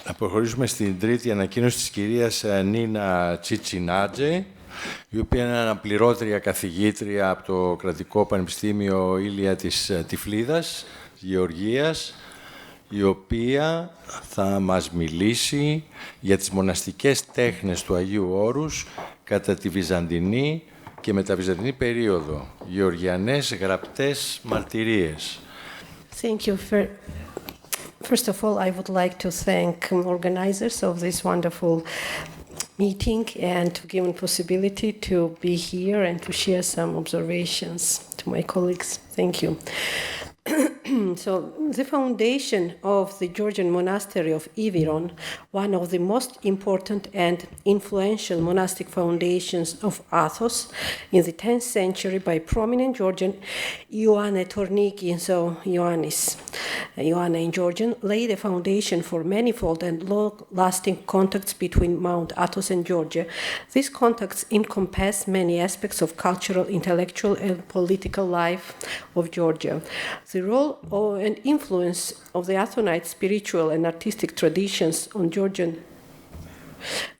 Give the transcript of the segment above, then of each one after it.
Να προχωρήσουμε στην τρίτη ανακοίνωση της κυρίας Νίνα Chichinadze, η οποία είναι αναπληρώτρια καθηγήτρια από το Κρατικό Πανεπιστήμιο Ήλια της Τυφλίδας, της Γεωργίας, η οποία θα μας μιλήσει για τις μοναστικές τέχνες του Αγίου Όρους κατά τη Βυζαντινή και μεταβυζαντινή περίοδο, γεωργιανές γραπτές μαρτυρίες. Thank you. First of all, I would like to thank organizers of this wonderful meeting and to give me possibility to be here and to share some observations to my colleagues. Thank you. So the foundation of the Georgian monastery of Iviron, one of the most important and influential monastic foundations of Athos in the 10th century by prominent Georgian Ioanne Torniki, so Ioanne in Georgian, laid a foundation for manifold and long-lasting contacts between Mount Athos and Georgia. These contacts encompass many aspects of cultural, intellectual, and political life of Georgia. The role and influence of the Athonite spiritual and artistic traditions on Georgian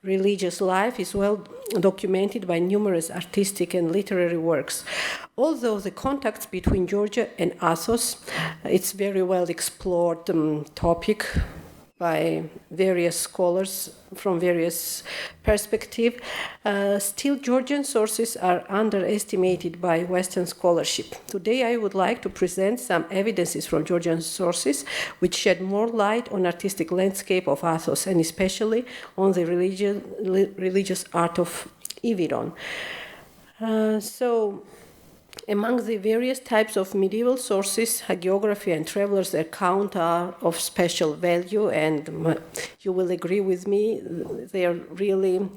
religious life is well documented by numerous artistic and literary works. Although the contacts between Georgia and Athos, it's very well explored topic by various scholars from various perspectives, still Georgian sources are underestimated by Western scholarship. Today I would like to present some evidences from Georgian sources which shed more light on artistic landscape of Athos and especially on the religious art of Iviron. Among the various types of medieval sources, hagiography and travelers' account are of special value, and you will agree with me, they are really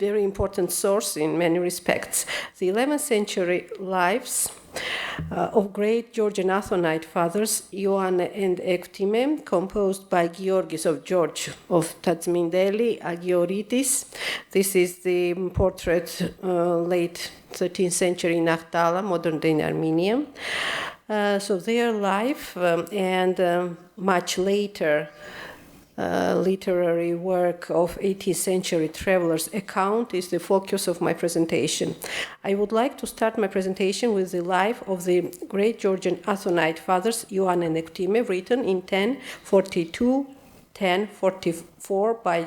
very important source in many respects. The 11th century lives of great Georgian Athonite fathers, Ioanne and Ektime, composed by Georgis of George of Tatsmindeli, Agioritikies. This is the portrait late 13th century in Ahtala, modern-day in Armenia. So their life and much later literary work of 18th century travelers' account is the focus of my presentation. I would like to start my presentation with the life of the great Georgian Athonite fathers Ioanne and Ektime, written in 1044 by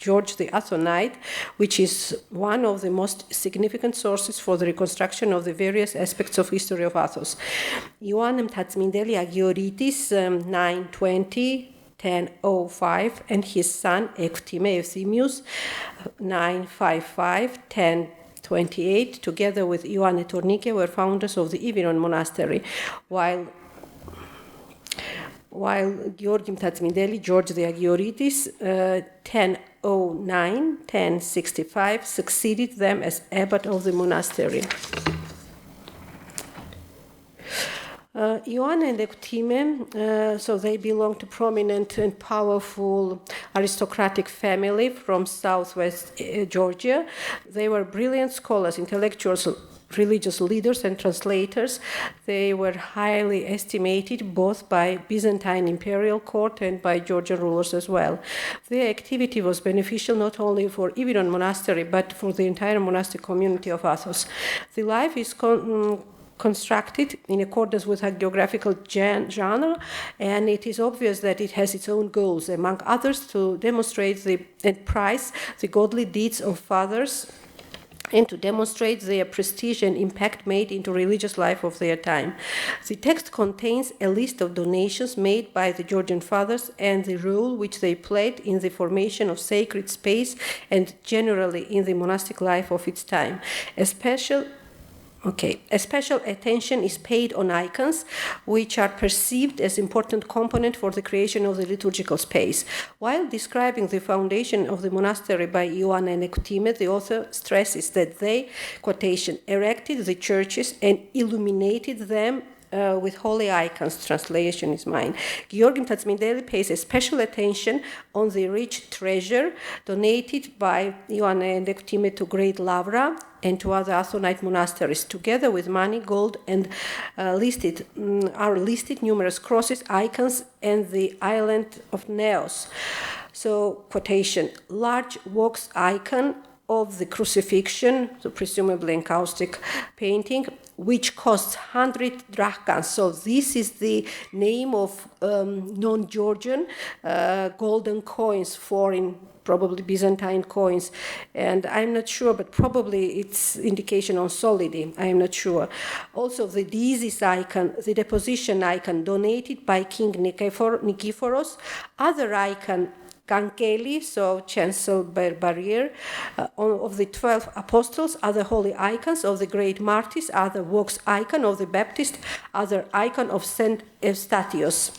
George the Athonite, which is one of the most significant sources for the reconstruction of the various aspects of history of Athos. Ioanne Tatsmindeli Agioritikies, 920-1005, and his son Ektime Euthemius, 955-1028, together with Ioanne Torniki, were founders of the Iviron monastery, while Georgium Tatsmindeli, George the Agioritис, 1009-1065, succeeded them as abbot of the monastery. Ioanne and Ektime, so they belong to prominent and powerful aristocratic family from southwest Georgia. They were brilliant scholars, intellectuals, religious leaders and translators. They were highly estimated both by Byzantine imperial court and by Georgian rulers as well. Their activity was beneficial not only for Iviron monastery but for the entire monastic community of Athos. The life is constructed in accordance with hagiographical genre, and it is obvious that it has its own goals, among others to demonstrate and prize the godly deeds of fathers and to demonstrate their prestige and impact made into religious life of their time. The text contains a list of donations made by the Georgian fathers and the role which they played in the formation of sacred space and generally in the monastic life of its time. A special attention is paid on icons, which are perceived as important component for the creation of the liturgical space. While describing the foundation of the monastery by Ioanne and Ektime, the author stresses that they, quotation, erected the churches and illuminated them with holy icons. Translation is mine. Georgium Tatsmindeli pays a special attention on the rich treasure donated by Ioanne and Ektime to Great Lavra, and to other Athonite monasteries. Together with money, gold, and are listed numerous crosses, icons, and the island of Neos. So, quotation, large wax icon of the crucifixion, so presumably encaustic painting, which costs 100 drachmas. So this is the name of non-Georgian golden coins, foreign, probably Byzantine coins. And I'm not sure, but probably it's indication on solidi. I'm not sure. Also, the Disease icon, the deposition icon donated by King Nicephorus, other icon, Kankeli, so chancel barrier, of the 12 apostles, other holy icons of the great martyrs, other wax icon of the Baptist, other icon of Saint Eustathius.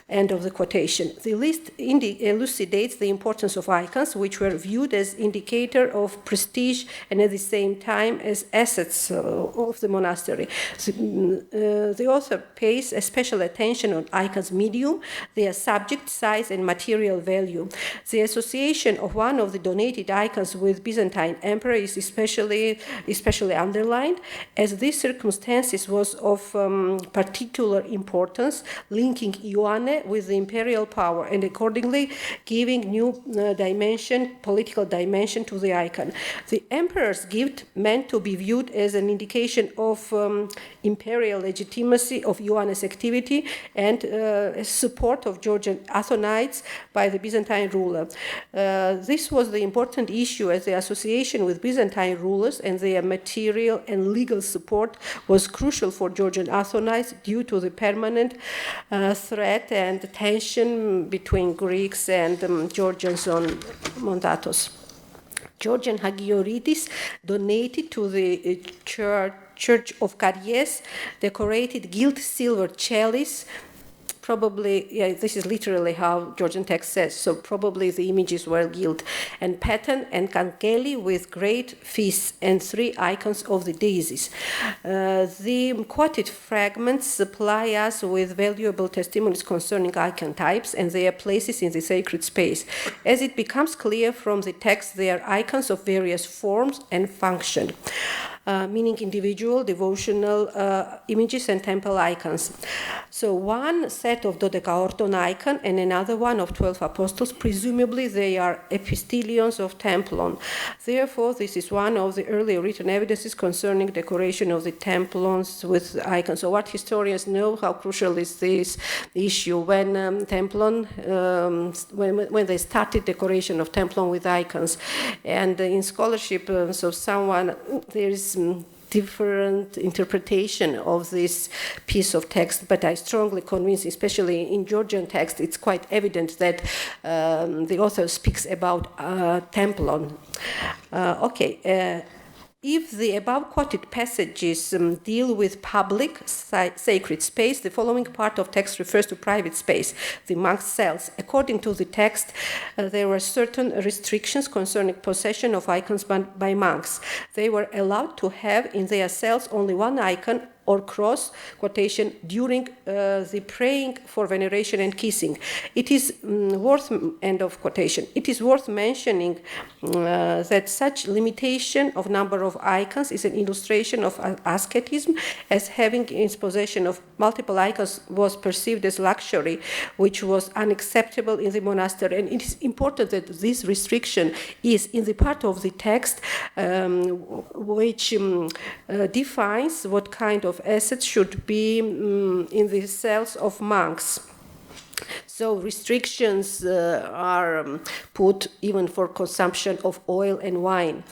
End of the quotation. The list elucidates the importance of icons, which were viewed as indicator of prestige and at the same time as assets of the monastery. The author pays special attention on icons' medium, their subject, size, and material value. The association of one of the donated icons with Byzantine emperor is especially underlined, as this circumstance was of particular importance, linking Ioanne with the imperial power and accordingly giving new political dimension to the icon. The emperor's gift meant to be viewed as an indication of imperial legitimacy of Ioanne's activity and support of Georgian Athonites by the Byzantine ruler. This was the important issue, as the association with Byzantine rulers and their material and legal support was crucial for Georgian Athonites due to the permanent threat and tension between Greeks and Georgians on Athos. Georgian Hagioritis donated to the Church of Karies decorated gilt silver chalice. Probably, yeah, this is literally how Georgian text says, so probably the images were gilt, and pattern and kankeli with great feasts and 3 icons of the deities. The quoted fragments supply us with valuable testimonies concerning icon types and their places in the sacred space. As it becomes clear from the text, they are icons of various forms and function. Meaning individual devotional images and temple icons. So one set of dodecaorton icon and another one of 12 apostles, presumably they are epistilions of templon. Therefore, this is one of the early written evidences concerning decoration of the templons with icons. So what historians know, how crucial is this issue when templon, when they started decoration of templon with icons. And in scholarship, there is different interpretation of this piece of text, but I strongly convince, especially in Georgian text, it's quite evident that the author speaks about templon. If the above quoted passages deal with public sacred space, the following part of text refers to private space, the monks' cells. According to the text, there were certain restrictions concerning possession of icons by monks. They were allowed to have in their cells only one icon or cross, quotation, during the praying for veneration and kissing. It is end of quotation. It is worth mentioning that such limitation of number of icons is an illustration of asceticism, as having in its possession of multiple icons was perceived as luxury, which was unacceptable in the monastery. And it is important that this restriction is in the part of the text which defines what kind of assets should be in the cells of monks. So restrictions are put even for consumption of oil and wine.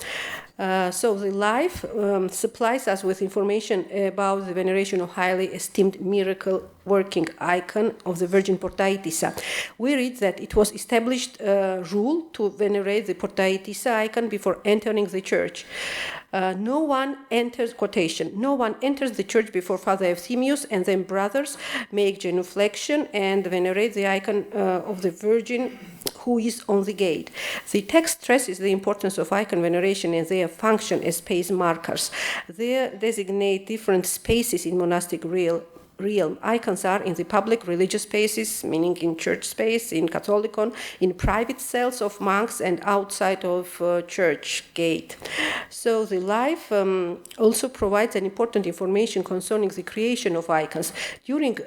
So the life supplies us with information about the veneration of highly esteemed miracle-working icon of the Virgin Portaitissa. We read that it was established rule to venerate the Portaitissa icon before entering the church. No one enters the church before Father Euthemius, and then brothers make genuflection and venerate the icon of the Virgin who is on the gate. The text stresses the importance of icon veneration and their function as space markers. They designate different spaces in monastic realm. Icons are in the public religious spaces, meaning in church space, in Catholicon, in private cells of monks, and outside of church gate. So the life also provides an important information concerning the creation of icons. During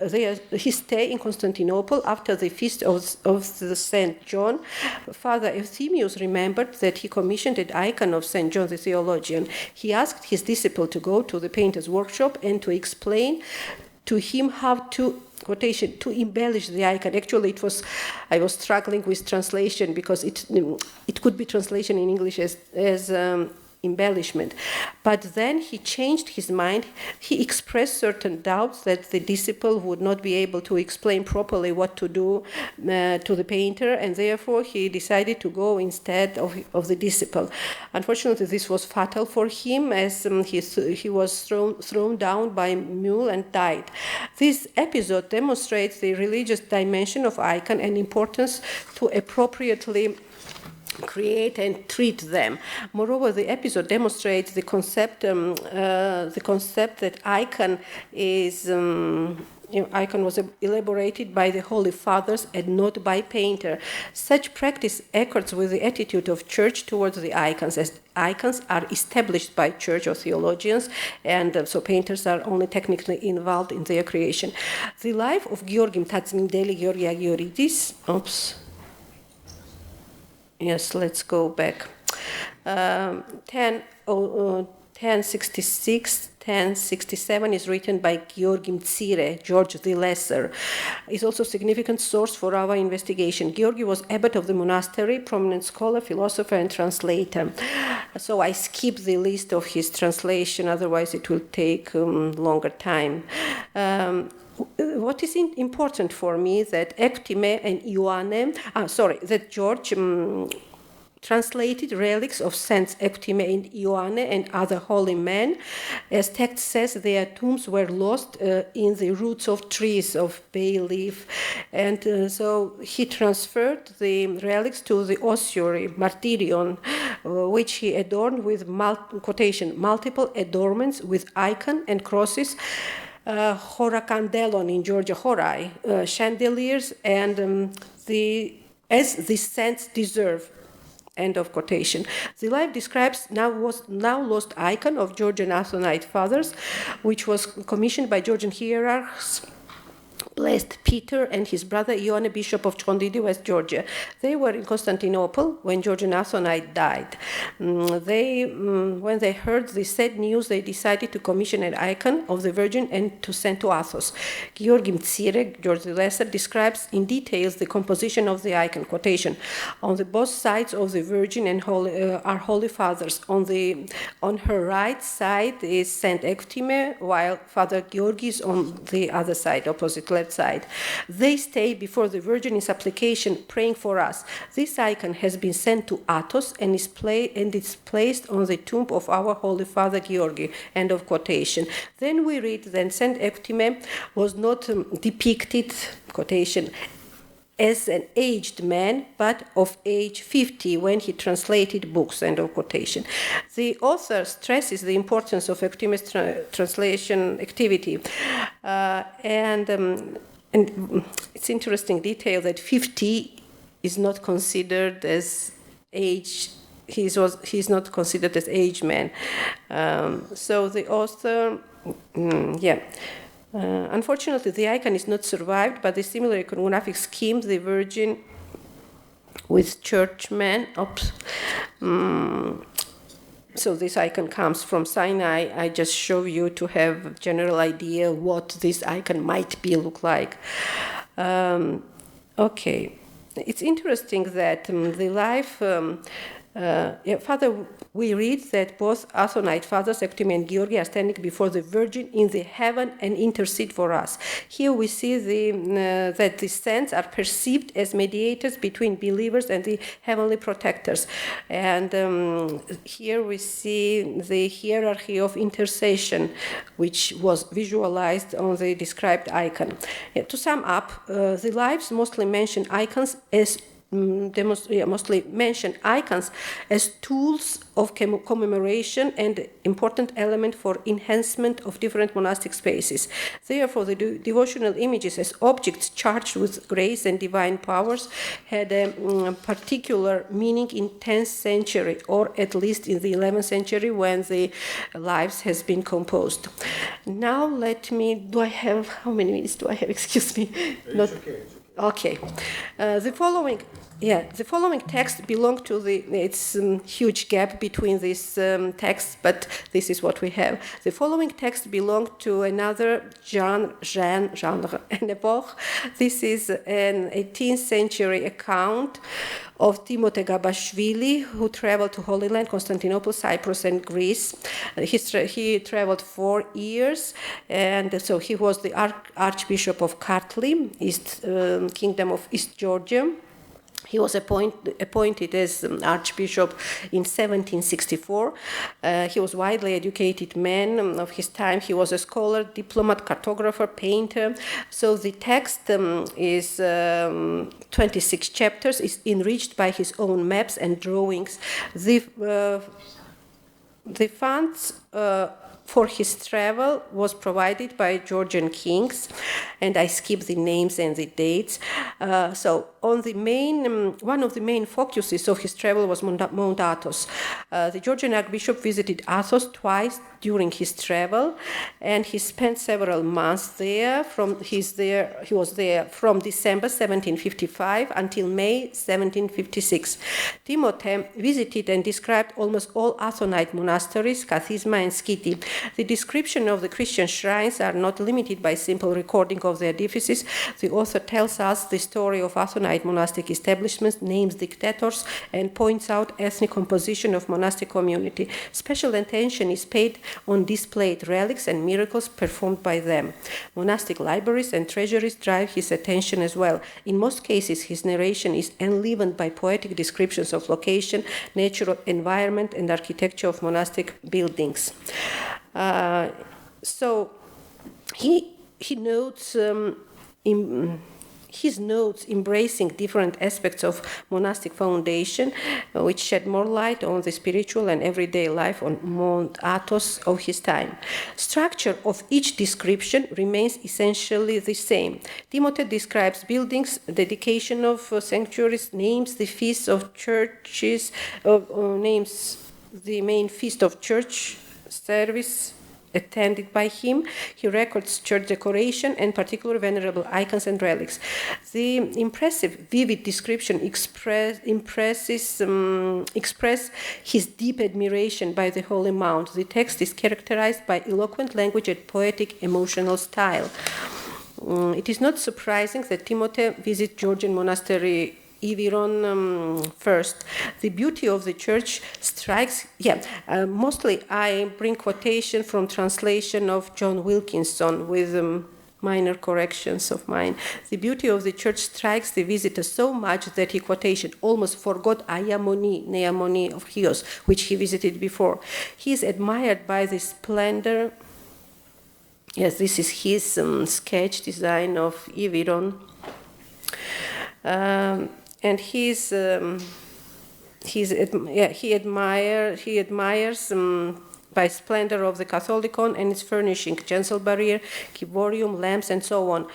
his stay in Constantinople, after the feast of the Saint John, Father Euthemius remembered that he commissioned an icon of Saint John the theologian. He asked his disciple to go to the painter's workshop and to explain to him how to, quotation, to embellish the icon. Actually, I was struggling with translation because it could be translation in English as embellishment. But then he changed his mind. He expressed certain doubts that the disciple would not be able to explain properly what to do to the painter, and therefore he decided to go instead of the disciple. Unfortunately, this was fatal for him, as he was thrown down by a mule and died. This episode demonstrates the religious dimension of icon and importance to appropriately create and treat them. Moreover, the episode demonstrates the concept that icon is icon was elaborated by the Holy Fathers and not by painter. Such practice accords with the attitude of Church towards the icons, as icons are established by Church or theologians, and so painters are only technically involved in their creation. The life of Georgi Mtatsmindeli Georgi Agioridis. Yes, let's go back. 1066, 1067 is written by Georgi Mtsire, George the Lesser. Is also a significant source for our investigation. Georgi was abbot of the monastery, prominent scholar, philosopher, and translator. So I skip the list of his translation, otherwise it will take longer time. What is important for me that Ectime and Ioanne, that George translated relics of Saints Ectime and Ioanne and other holy men. As text says, their tombs were lost in the roots of trees of bay leaf. And so he transferred the relics to the ossuary, martyrion, which he adorned with, multiple adornments with icon and crosses, horakandelon in Georgia, horai, chandeliers, and as the saints deserve. End of quotation. The life describes now lost icon of Georgian Athonite fathers, which was commissioned by Georgian hierarchs, blessed Peter and his brother Ioanne, Bishop of Chondidi, West Georgia. They were in Constantinople when Georgian Athonite died. When they heard the sad news, they decided to commission an icon of the Virgin and to send to Athos. Georgi Mtsire, George the Lesser, describes in details the composition of the icon. Quotation: on the both sides of the Virgin and are Holy Fathers. On her right side is Saint Ectime, while Father Georgi is on the other side, opposite left side. They stay before the Virgin in supplication, praying for us. This icon has been sent to Athos and is placed on the tomb of our Holy Father Georgi. End of quotation. Then we read that Saint Ectime was not depicted, quotation, as an aged man, but of age 50 when he translated books, end of quotation. The author stresses the importance of Ectime's translation activity. And it's interesting detail that 50 is not considered as age. He's not considered as aged man. So the author, unfortunately, the icon is not survived, but the similar iconographic scheme, the Virgin with churchmen. So this icon comes from Sinai. I just show you to have a general idea what this icon might look like. Okay, it's interesting that the life. Father, we read that both Athonite fathers, Ectime and Georgi, are standing before the Virgin in the heaven and intercede for us. Here we see that the saints are perceived as mediators between believers and the heavenly protectors. And here we see the hierarchy of intercession, which was visualized on the described icon. To sum up, the lives mostly mention icons as mostly mention icons as tools of commemoration and important element for enhancement of different monastic spaces. Therefore, the devotional images as objects charged with grace and divine powers had a particular meaning in 10th century, or at least in the 11th century when the lives has been composed. Now let me, how many minutes do I have? Excuse me. It's okay. Okay. The following text belong to it's huge gap between these texts, but this is what we have. The following text belong to another genre, an epoch. This is an 18th century account of Timothy Gabashvili, who traveled to Holy Land, Constantinople, Cyprus, and Greece. He traveled 4 years, and so he was the Archbishop of Kartli, Kingdom of East Georgia. He was appointed as Archbishop in 1764. He was a widely educated man of his time. He was a scholar, diplomat, cartographer, painter. So the text is 26 chapters, is enriched by his own maps and drawings. The funds for his travel was provided by Georgian kings, and I skip the names and the dates. So on the one of the main focuses of his travel was Mount Athos. The Georgian Archbishop visited Athos twice during his travel, and he spent several months there. He was there from December 1755 until May 1756. Timothy visited and described almost all Athonite monasteries, Kathisma and Skiti. The description of the Christian shrines are not limited by simple recording of the edifices. The author tells us the story of Athonite monastic establishments, names dictators, and points out ethnic composition of monastic community. Special attention is paid on displayed relics and miracles performed by them. Monastic libraries and treasuries drive his attention as well. In most cases, his narration is enlivened by poetic descriptions of location, natural environment, and architecture of monastic buildings. So he notes his notes embracing different aspects of monastic foundation, which shed more light on the spiritual and everyday life on Mount Athos of his time. Structure of each description remains essentially the same. Timothy describes buildings, dedication of sanctuaries, names the feasts of churches, names the main feast of church service attended by him. He records church decoration and particular venerable icons and relics. The impressive, vivid description express his deep admiration by the Holy Mount. The text is characterized by eloquent language and poetic emotional style. It is not surprising that Timothy visits Georgian monastery Iviron first. The beauty of the church strikes, mostly I bring quotation from translation of John Wilkinson with minor corrections of mine. The beauty of the church strikes the visitor so much that he quotation almost forgot Neamoni of Chios, which he visited before. He is admired by the splendor. Yes, this is his sketch design of Iviron. And he admires by splendor of the Catholicon and its furnishing, chancel barrier, ciborium, lamps, and so on.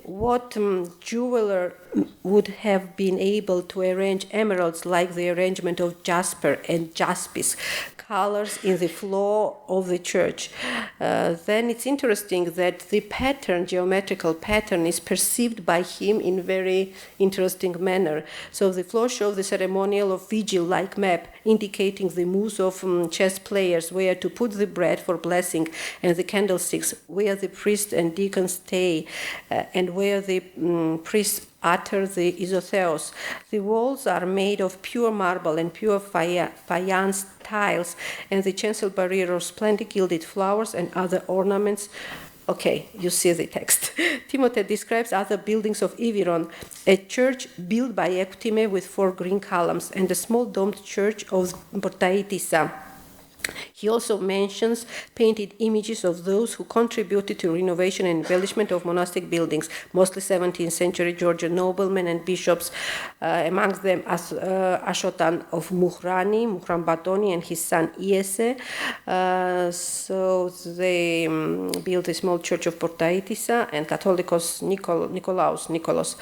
What jeweler would have been able to arrange emeralds like the arrangement of jasper and jaspis, colors in the floor of the church? Then it's interesting that the pattern, geometrical pattern, is perceived by him in very interesting manner. So the floor shows the ceremonial of vigil-like map, indicating the moves of chess players, where to put the bread for blessing, and the candlesticks, where the priest and deacons stay, and where the priests utter the isotheos. The walls are made of pure marble and pure faience tiles, and the chancel barrier of splendid gilded flowers and other ornaments. Okay, you see the text. Timothy describes other buildings of Iviron, a church built by Eptime with 4 green columns, and a small domed church of Portaitissa. He also mentions painted images of those who contributed to renovation and embellishment of monastic buildings, mostly 17th century Georgian noblemen and bishops, amongst them Ashotan of Muhrani Batoni, and his son Iese. So they built a small church of Portaitissa, and Catholicos Nicholas.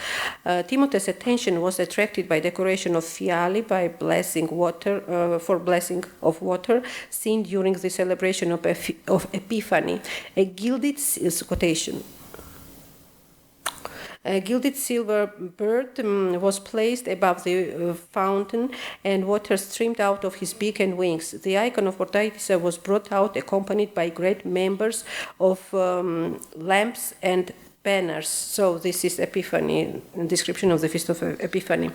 Timothy's attention was attracted by decoration of fiali by blessing water, for blessing of water, seen during the celebration of Epiphany. A gilded quotation. A gilded silver bird was placed above the fountain, and water streamed out of his beak and wings. The icon of Portaitissa was brought out accompanied by great numbers of lamps and banners. So this is Epiphany, description of the Feast of Epiphany.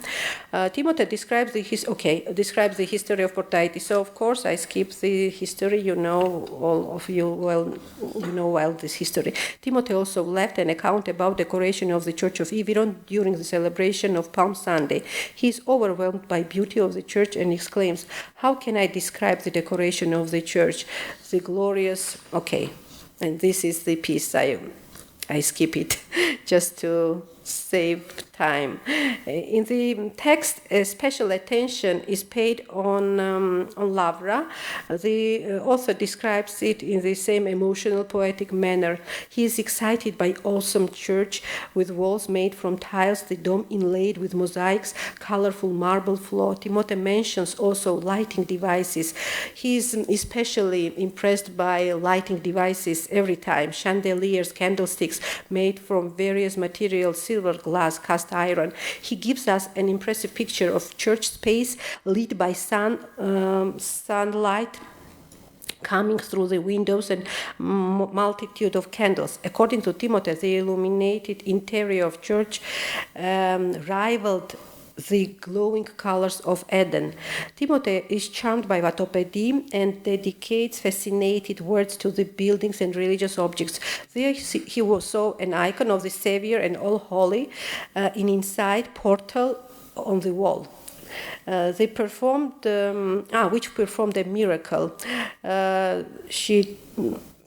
Timothy describes the history of Portaitissa. So of course I skip the history. You know, all of you well this history. Timothy also left an account about decoration of the Church of Iviron during the celebration of Palm Sunday. He is overwhelmed by beauty of the church and exclaims, "How can I describe the decoration of the church? The glorious." Okay, and this is the piece. I skip it just to save time. In the text, special attention is paid on Lavra. The author describes it in the same emotional, poetic manner. He is excited by awesome church with walls made from tiles, the dome inlaid with mosaics, colorful marble floor. Timothy mentions also lighting devices. He is especially impressed by lighting devices every time. Chandeliers, candlesticks made from various materials, silver, glass, cast iron. He gives us an impressive picture of church space lit by sunlight coming through the windows and multitude of candles. According to Timothy, the illuminated interior of church rivaled the glowing colors of Eden. Timothy is charmed by Vatopedi and dedicates fascinated words to the buildings and religious objects. There he saw an icon of the Savior and All Holy, an inside portal on the wall. They performed, which performed a miracle.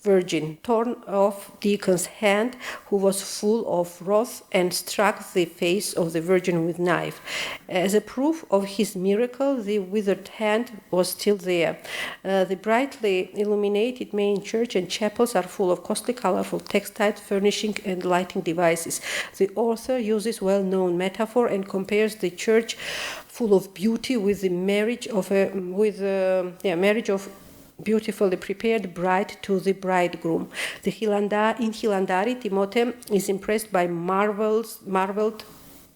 Virgin torn off deacon's hand, who was full of wrath, and struck the face of the virgin with knife. As a proof of his miracle, the withered hand was still there. The brightly illuminated main church and chapels are full of costly, colorful textile furnishing and lighting devices. The author uses well-known metaphor and compares the church full of beauty with the marriage of beautifully prepared bride to the bridegroom. In Hilandari, Timothy is impressed by marveled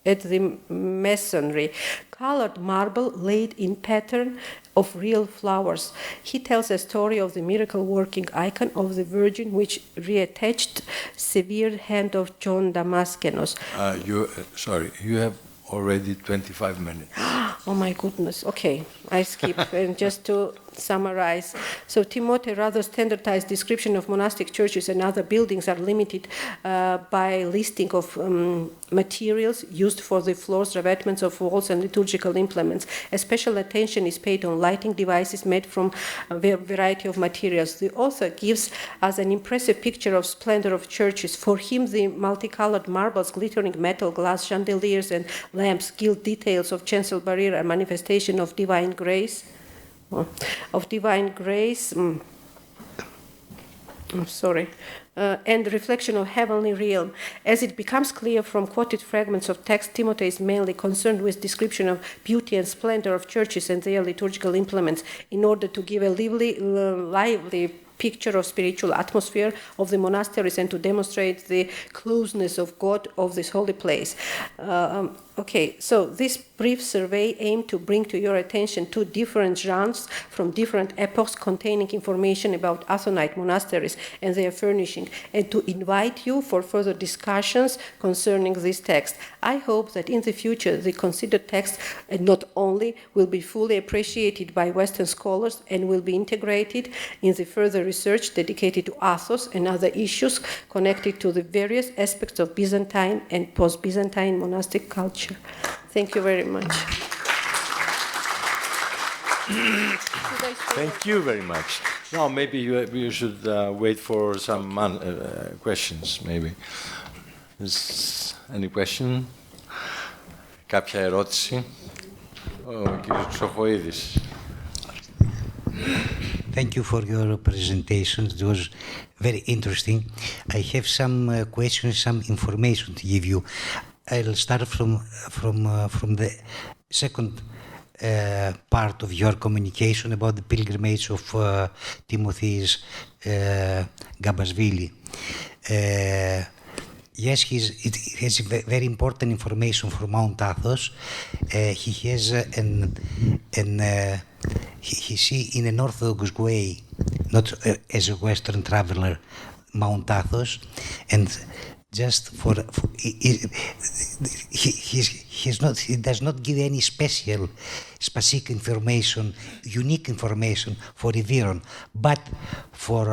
at the masonry, colored marble laid in pattern of real flowers. He tells a story of the miracle-working icon of the Virgin, which reattached severed hand of John Damascenus. You have already 25 minutes. Oh my goodness. Okay, I skip. And just to summarize, so Timothy rather standardized description of monastic churches and other buildings are limited by listing of materials used for the floors, revetments of walls, and liturgical implements. A special attention is paid on lighting devices made from a variety of materials. The author gives us an impressive picture of splendor of churches. For him, the multicolored marbles, glittering metal, glass, chandeliers, and lamps, gilt details of chancel barrier, a manifestation of divine grace. And reflection of heavenly realm. As it becomes clear from quoted fragments of text, Timothy is mainly concerned with description of beauty and splendor of churches and their liturgical implements in order to give a lively picture of spiritual atmosphere of the monasteries and to demonstrate the closeness of God of this holy place. Okay, so this brief survey aimed to bring to your attention two different genres from different epochs containing information about Athonite monasteries and their furnishing, and to invite you for further discussions concerning this text. I hope that in the future the considered text not only will be fully appreciated by Western scholars and will be integrated in the further research dedicated to Athos and other issues connected to the various aspects of Byzantine and post-Byzantine monastic culture. Thank you very much. Thank you very much. Now, maybe you should wait for some questions, maybe. Any question? Κάποια ερώτηση? Ο κύριος Ξοχοίδης. Thank you for your presentation. It was very interesting. I have some questions, some information to give you. I'll start from the second part of your communication about the pilgrimage of Timothy's Gabashvili. Yes, it has very important information for Mount Athos. He has he see in an orthodox way, not as a Western traveler, Mount Athos, and just he does not give any specific information, unique information for Iviron, but for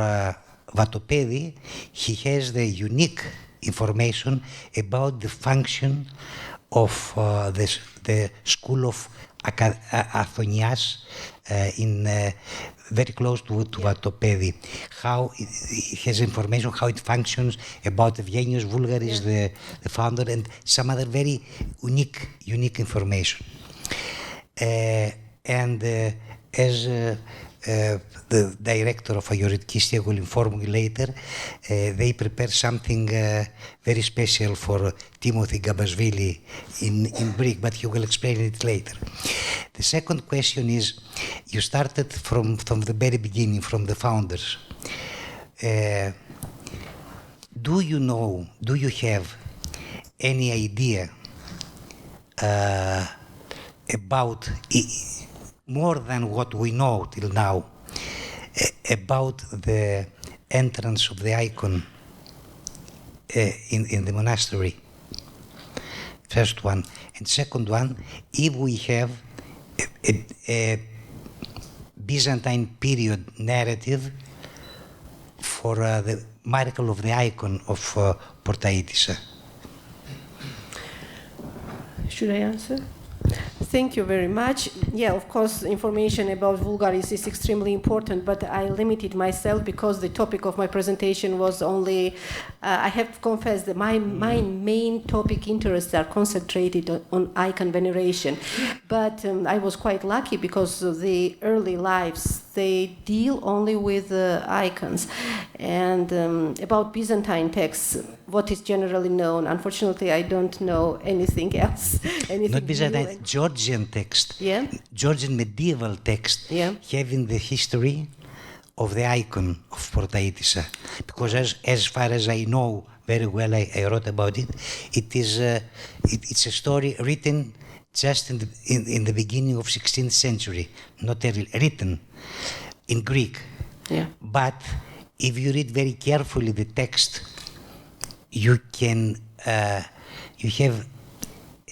Vatopedi, he has the unique information about the function of the school of Athonias in very close to Vatopedi. How it has information how it functions about Evgenios Vulgaris, the founder, and some other very unique information. And as the director of Agioritiki Estia will inform you later, they prepare something very special for Timothy Gabashvili in Greek, but he will explain it later. The second question is, you started from the very beginning, from the founders. Do you have any idea about more than what we know till now about the entrance of the icon in the monastery? First one. And second one, if we have a Byzantine period narrative for the miracle of the icon of Portaitissa. Should I answer? Thank you very much. Yeah, of course, information about Vulgaris is extremely important, but I limited myself because the topic of my presentation was only, I have to confess that my main topic interests are concentrated on icon veneration. But I was quite lucky because the early lives, they deal only with icons. And about Byzantine texts, what is generally known, unfortunately, I don't know anything else. Not Byzantine, Georgian text, Georgian medieval text, having the history of the icon of Portaitissa. Because as far as I know very well, I wrote about it. It's a story written just in the beginning of 16th century, not written in Greek. Yeah. But if you read very carefully the text, you can you have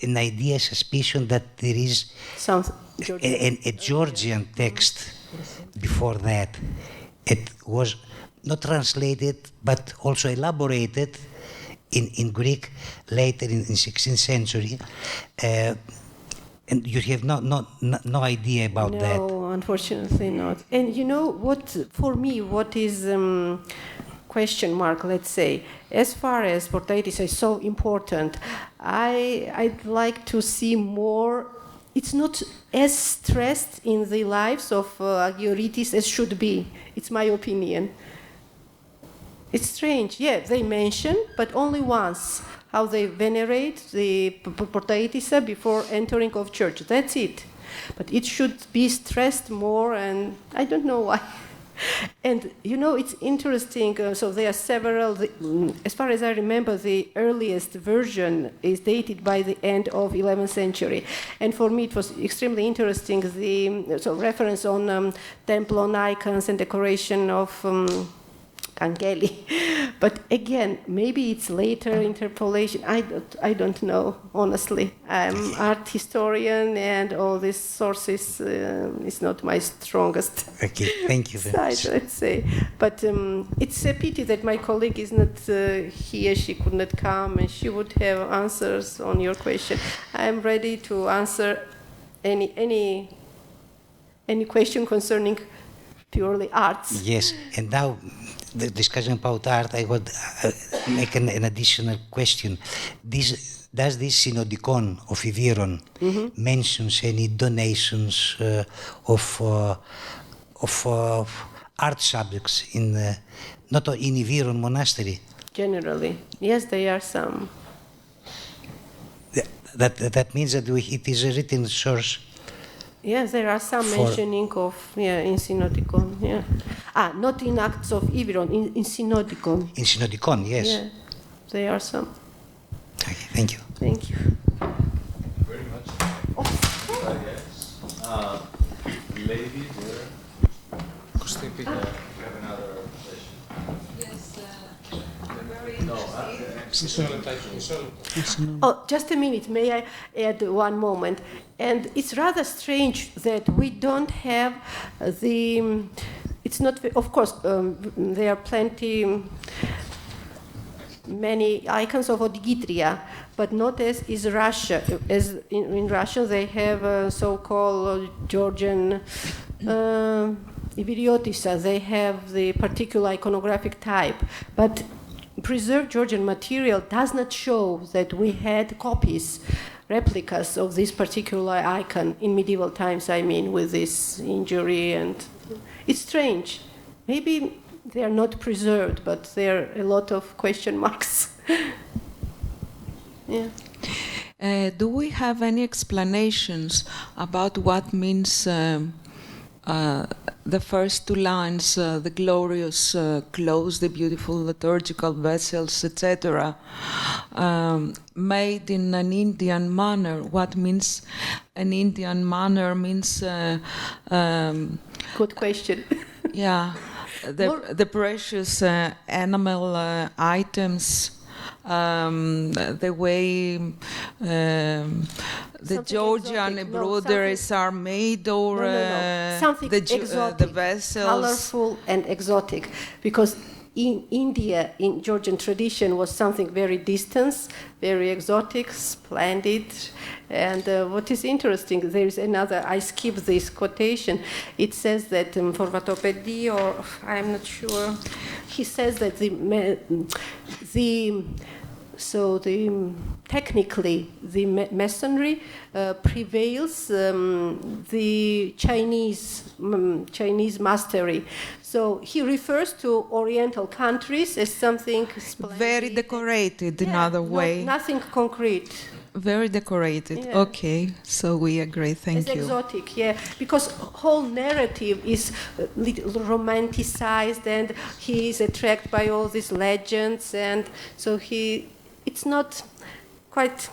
an idea, suspicion that there is a Georgian text before that. It was not translated, but also elaborated in Greek later in 16th century. And you have no idea about that. No, unfortunately not. And you know what? For me, what is question mark? Let's say, as far as Portaitissa is so important, I'd like to see more. It's not as stressed in the lives of Agioritis as should be. It's my opinion. It's strange. Yeah, they mention, but only once, how they venerate the Portaitissa before entering of church. That's it. But it should be stressed more, and I don't know why. And, you know, it's interesting. So there are several, as far as I remember, the earliest version is dated by the end of 11th century. And for me, it was extremely interesting, the reference on temple on icons and decoration of Kangeli. But again, maybe it's later interpolation. I don't know, honestly. I'm art historian, and all these sources is not my strongest thank you very side, let's say. But it's a pity that my colleague is not here. She could not come, and she would have answers on your question. I'm ready to answer any Any question concerning purely arts? Yes, and now the discussion about art, I would make an additional question. Does this Synodicon of Iviron mentions any donations of art subjects in not in Iviron monastery? Generally, yes, there are some. That means that it is a written source. Yes, there are some mentioning of in Synodicon. Yeah, not in Acts of Iviron, in Synodicon. In Synodicon, yes. Yeah, there are some. Okay, thank you. Thank you. Very much. Oh. Yes. Lady there. We have another session. Yes, very interesting. Oh, just a minute. May I add one moment? And it's rather strange that we don't have the. It's not. Of course, there are many icons of Odigitria, but not as is Russia. As in Russia, they have so-called Georgian Iberiotisa. They have the particular iconographic type, but preserved Georgian material does not show that we had copies, replicas of this particular icon in medieval times, I mean, with this injury, and it's strange. Maybe they are not preserved, but there are a lot of question marks. Yeah. Do we have any explanations about what means the first two lines, the glorious clothes, the beautiful liturgical vessels, etc., made in an Indian manner? What means an Indian manner means... Good question. Yeah, the precious enamel items, the way the Georgian embroideries are made, or something exotic, the vessels. Colorful and exotic, because in India, in Georgian tradition, was something very distant, very exotic, splendid. And what is interesting, there is another, I skipped this quotation, it says that for Vatopedi, or I'm not sure, he says that technically the masonry prevails the Chinese mastery. So he refers to Oriental countries as something splendid, very decorated, in other way. Nothing concrete. Very decorated. Yeah. Okay, so we agree. Thank you. It's exotic, yeah, because whole narrative is romanticized, and he is attracted by all these legends, and so it's not quite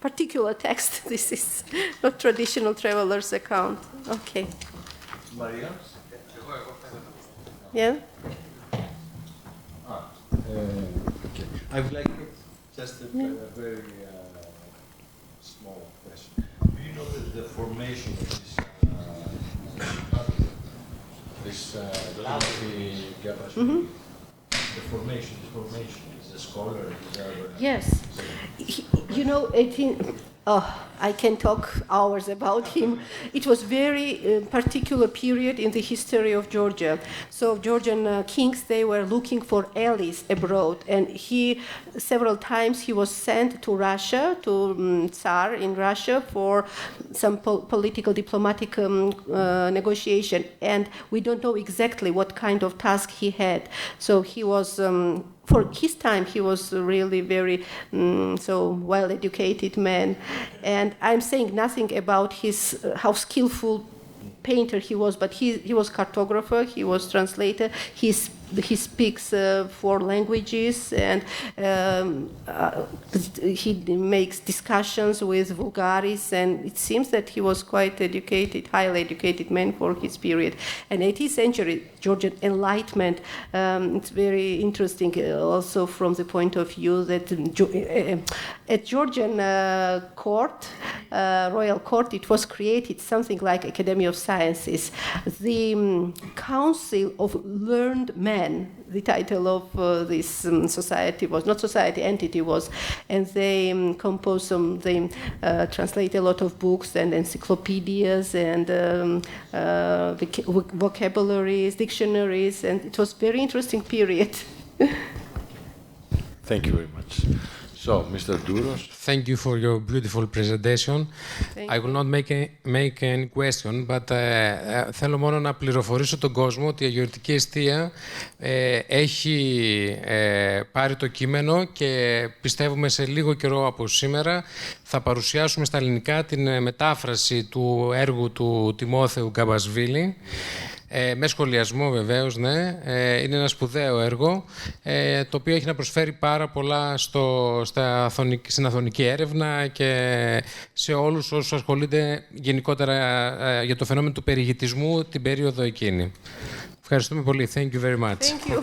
particular text. This is not traditional traveler's account. Okay. Maria? Yeah? Okay. I would like just a very small question. Do you know the formation of this lovely Gabashvili? The formation is a scholar. Yes. You know, I can talk hours about him. It was very particular period in the history of Georgia. So Georgian kings, they were looking for allies abroad, and several times he was sent to Russia, to Tsar in Russia, for some political diplomatic negotiation, and we don't know exactly what kind of task he had. So he was for his time, he was really very well-educated man. And I'm saying nothing about his how skillful painter he was, but he was cartographer, he was translator, he speaks 4 languages, and he makes discussions with Vulgaris, and it seems that he was quite educated, highly educated man for his period. And 18th century Georgian Enlightenment, it's very interesting also from the point of view that at Georgian court, royal court, it was created something like Academy of Sciences. The Council of Learned Men, the title of this society was, not society, entity was, and they composed some, they translate a lot of books and encyclopedias and vocabularies, dictionaries, and it was very interesting period. Thank you very much. So, Mr. Douros. Thank you for your beautiful presentation. I will not make any question, but θέλω μόνο να πληροφορήσω τον κόσμο ότι η Αγιορειτική Εστία έχει πάρει το κείμενο και πιστεύουμε σε λίγο καιρό από σήμερα θα παρουσιάσουμε στα ελληνικά την μετάφραση του έργου του Τιμόθεου Γκαμπασβίλη. Με σχολιασμό βεβαίως, ναι. Είναι ένα σπουδαίο έργο, το οποίο έχει να προσφέρει πάρα πολλά στην αθωνική έρευνα και σε όλους όσους ασχολούνται γενικότερα για το φαινόμενο του περιγητισμού την περίοδο εκείνη. Ευχαριστούμε πολύ. Thank you very much. Thank you.